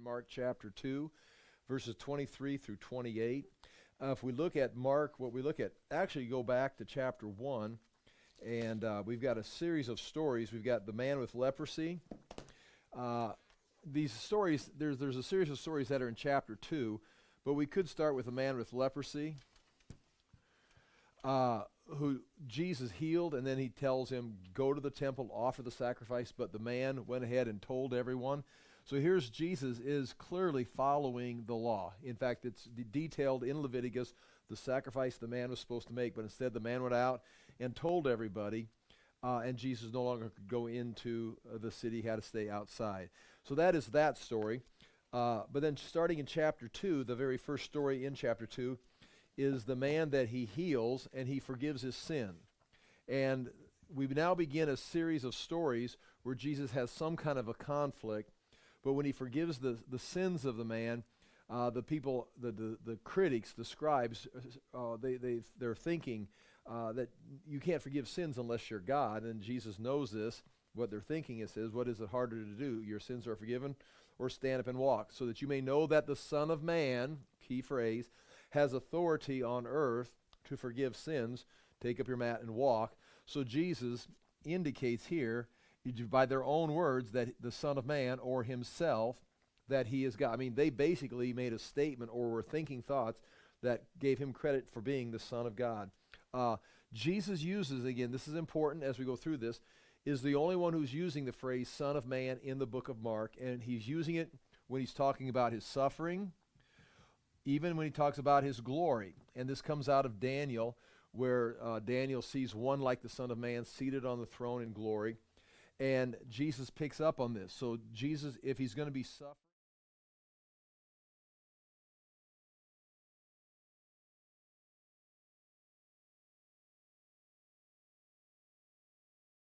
in Mark chapter 2, verses 23 through 28. If we look at Mark, what we look at, actually go back to chapter 1, and we've got a series of stories. We've got the man with leprosy. These stories, there's a series of stories that are in chapter 2, but we could start with the man with leprosy, who Jesus healed, and then he tells him, go to the temple, offer the sacrifice, but the man went ahead and told everyone. So here's Jesus is clearly following the law. In fact, it's detailed in Leviticus, the sacrifice the man was supposed to make, but instead the man went out and told everybody, and Jesus no longer could go into the city, he had to stay outside. So that is that story. But then starting in chapter 2, the very first story in chapter 2, is the man that he heals and he forgives his sin. And we now begin a series of stories where Jesus has some kind of a conflict, but when he forgives the sins of the man, the people, the critics, the scribes, they're thinking that you can't forgive sins unless you're God, and Jesus knows this. What they're thinking is, what is it harder to do? Your sins are forgiven, or stand up and walk, so that you may know that the Son of Man, key phrase, has authority on earth to forgive sins. Take up your mat and walk. So Jesus indicates here, by their own words, that the Son of Man, or himself, that he is God. I mean, they basically made a statement or were thinking thoughts that gave him credit for being the Son of God. Jesus uses, again, this is important as we go through this, is the only one who's using the phrase Son of Man in the book of Mark, and he's using it when he's talking about his suffering, even when he talks about his glory. And this comes out of Daniel, where Daniel sees one like the Son of Man seated on the throne in glory. And Jesus picks up on this. So Jesus, if he's going to be suffering,